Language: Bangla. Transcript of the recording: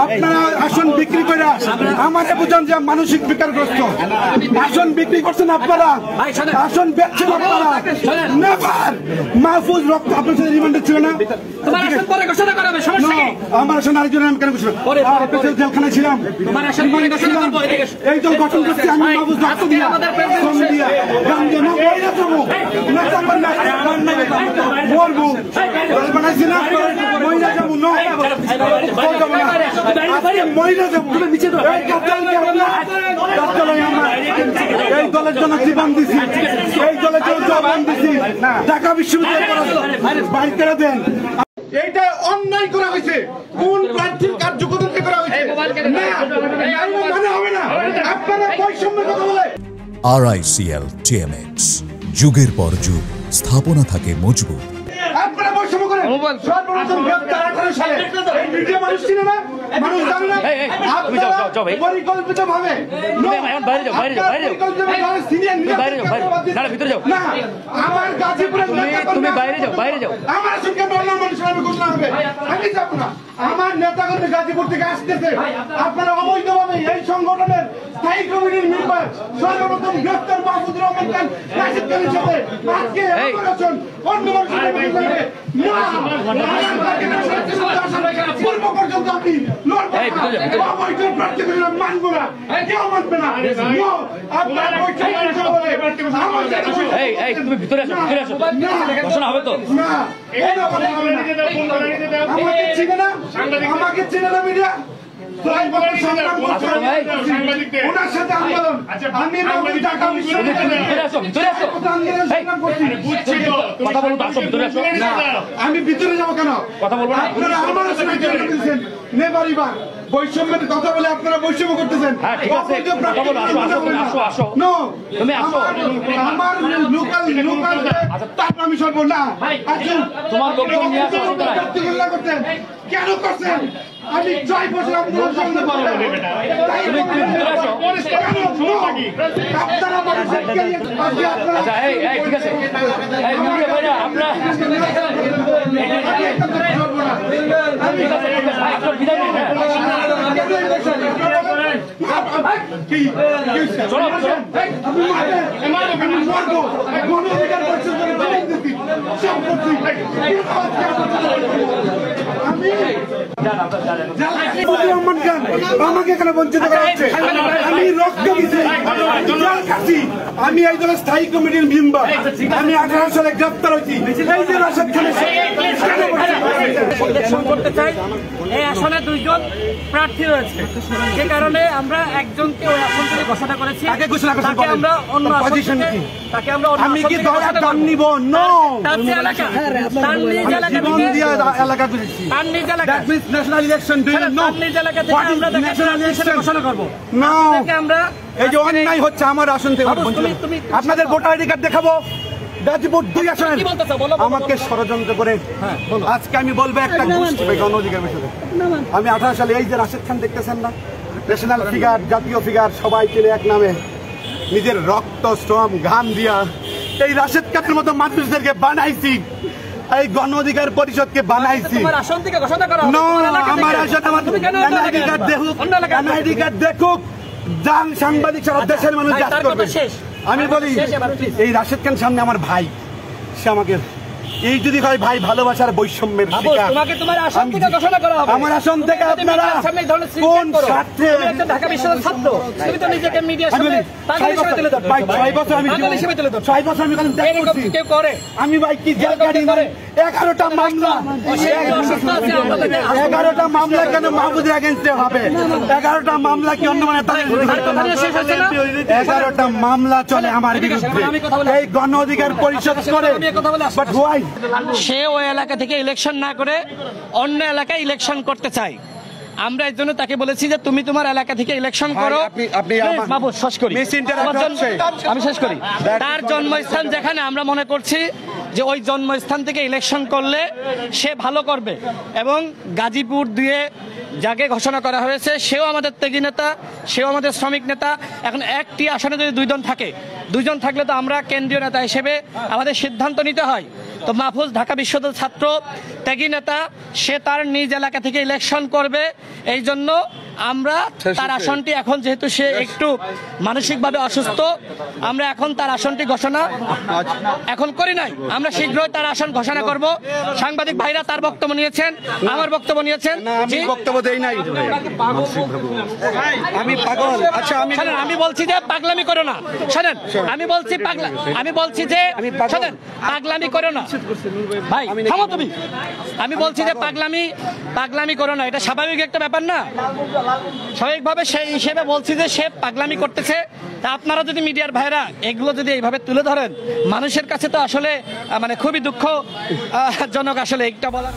আপনারা আসন বিক্রি করে আমাকে বুঝান যে মানসিক বিকারগ্রস্ত। আসন বিক্রি করছেন আপনারা, আসন বেচছেন আপনারা। নেভার মাহফুজ রক্ত আপনার সাথে রিমান্ডে ছিল না? আমার আসন আরেকজন নাম কেন ঘোষণা? জেলখানায় ছিলাম, এই দল গঠন করছি আমি মাহফুজ রক্ত দিয়া মরবো বানাইছি না, মহিলা যাবো মহিলা যাবো। এই দলের জন্য জীবন দিছি, এই দলের জন্য জীবন দিছি। ঢাকা বিশ্ববিদ্যালয় বাইর করে দেন। এইটা অন্যায় করা হয়েছে, কোন প্রার্থীর কার্যকরতা করা হয়েছে মানে হবে না। আপনারা বৈষম্যের কথা বলে RICL TMX, যুগের পর যুগ স্থাপনা থাকে মজবুত। আপনারা বৈষম্য করেন। সর্বপ্রথম 2018 সালে এই মিডিয়া মানুষ ছিল না, মানুষ জানে না। পরিকল্পিতভাবে আমার গাজীপুরের আমার সঙ্গে মানুষের আমি ঘোষণা হবে, আমি যাবো না। আমার নেতাকর্মী গাজীপুর থেকে আসতেছে, আপনারা অবৈধভাবে এই সংগঠনের স্থায়ী কমিটির মেম্বার সর্বপ্রথম গ্রেফতার মাহফুজ রহমান খান রাশিদ খানের সাথে আজকে অপারেশন অন্য মানুষের পূর্ব পর্যন্ত আপনি অবৈধ প্রার্থী মানবো না, কেউ মানবে না। তুমি ভিতরে আসো, ভিতরে আসো, ঘোষণা হবে তো না? আমাকে চিনে না, আমাকে চিনে না মিডিয়া। ওনার সাথে আন্দোলন আমি ঢাকা আমি ভিতরে যাবো কেন? কথা বলবো না। আপনারা আমার নেবারিবার বৈষম্যের কথা বলে আপনারা বৈষম্য করতেছেন। আমার লোকাল আমি সব না তোমার করতেন কেন করছেন? আমি 6 বছর আপনারা ঠিক আছে আমাকে এখানে বঞ্চিত করা হচ্ছে। আমি রক্ত দিচ্ছি, আমি এই দলের স্থায়ী কমিটির মেম্বার। আমি 18 সালে গ্রেফতার হয়েছি। এই যে রাশেদ খানের ইলেকশন করতে চাই, এই আসনে 2 জন প্রার্থী রয়েছে, যে কারণে আমরা একজনকে ওই আসন থেকে ঘোষণা করেছি। তাকে আমরা অন্য তাকে আমরা আমি কি দলের দাম নিব? নো, তার নিজ এলাকা তার নিজ এলাকা ন্যাশনাল ইলেকশন নিজ এলাকা থেকে আমরা ঘোষণা করবো। না, আমরা এই যে অন্যায় হচ্ছে আমার আসন থেকে আপনাদের ভোটার আইডি কার্ড দেখাবো। গাজীপুর 2 আসনে আমাকে ষড়যন্ত্র করে আজকে আমি বলবো একটা গোষ্ঠী গণ অধিকার বিষয়ে। আমি 18 সালে এই যে রাশেদ খান দেখতেছেন না, ন্যাশনাল ফিগার, জাতীয় ফিগার, সবাই পেলে এক নামে নিজের রক্ত শ্রম ঘাম দিয়া এই রাশেদ খানের মতো মানুষদেরকে বানাইছি, এই গণ অধিকার পরিষদকে বানাইছি। আমার আসন থেকে ঘোষণা করা হবে। আমার আসন আমার এনআইডি কার্ড দেখুক, এনআইডি কার্ড দেখুক, যান সাংবাদিক সারা দেশের মানুষ যাচ করবে। আমি বলি এই রাশেদ খান সামনে আমার ভাই, সে আমাকে এই যদি হয় ভাই ভালোবাসার বৈষম্যের শিকার। আমার আসন থেকে আপনারা কোন স্বার্থে? ঢাকা বিশ্ববিদ্যালয়ের ছাত্র, তুমি তো নিজেকে মিডিয়ার সামনে পাগল হিসেবে তুলে ধরো। 6 বছর আমি 6 বছর আমি কেউ করে। আমি ভাই কি জেল কাটি করে 11টা মামলা, 11টা মামলা কেন মাহফুজের এগেইনস্টে হবে? 11টা মামলা কি অন্য মানে 11টা মামলা চলে আমার বিরুদ্ধে এই গণ অধিকার পরিষদ করে। But why? সে ওই এলাকা থেকে ইলেকশন না করে অন্য এলাকায় ইলেকশন করতে চায়। আমরা এই জন্য তাকে বলেছি যে তুমি তোমার এলাকা থেকে ইলেকশন করো। আমি শেষ করি। তার জন্মস্থান যেখানে, আমরা মনে করছি যে ওই জন্মস্থান থেকে ইলেকশন করলে সে ভালো করবে। এবং গাজীপুর 2 যাকে ঘোষণা করা হয়েছে সেও আমাদের ত্যাগী নেতা, সেও আমাদের শ্রমিক নেতা। এখন একটি আসনে যদি 2 জন থাকে, 2 জন থাকলে তো আমরা কেন্দ্রীয় নেতা হিসেবে আমাদের সিদ্ধান্ত নিতে হয় তো মাহফুজ ঢাকা বিশ্ববিদ্যালয়ের ছাত্র ত্যাগী নেতা, সে তার নিজ এলাকা থেকে ইলেকশন করবে। এই জন্য আমরা তার আসনটি এখন, যেহেতু সে একটু মানসিকভাবে অসুস্থ, আমরা এখন তার আসনটি ঘোষণা এখন করি নাই, আমরা শীঘ্রই তার আসন ঘোষণা করব। সাংবাদিক ভাইরা তার বক্তব্য নিয়েছেন, আমার বক্তব্য নিয়েছেন। আমি বক্তব্য দেই নাই, আমি পাগল। আচ্ছা শোনেন, আমি বলছি যে পাগলামি করো না। শোনেন, আমি বলছি আমি বলছি যে শোনেন, পাগলামি করো না ভাই, থামো তুমি। আমি বলছি যে পাগলামি করো না, এটা স্বাভাবিক একটা ব্যাপার না? স্বাভাবিকভাবে সেই হিসেবে বলছি যে সে পাগলামি করতেছে। তা আপনারা যদি মিডিয়ার ভাইরা এগুলো যদি এইভাবে তুলে ধরেন, মানুষের কাছে তো আসলে মানে খুবই দুঃখজনক আসলে এটা বলার।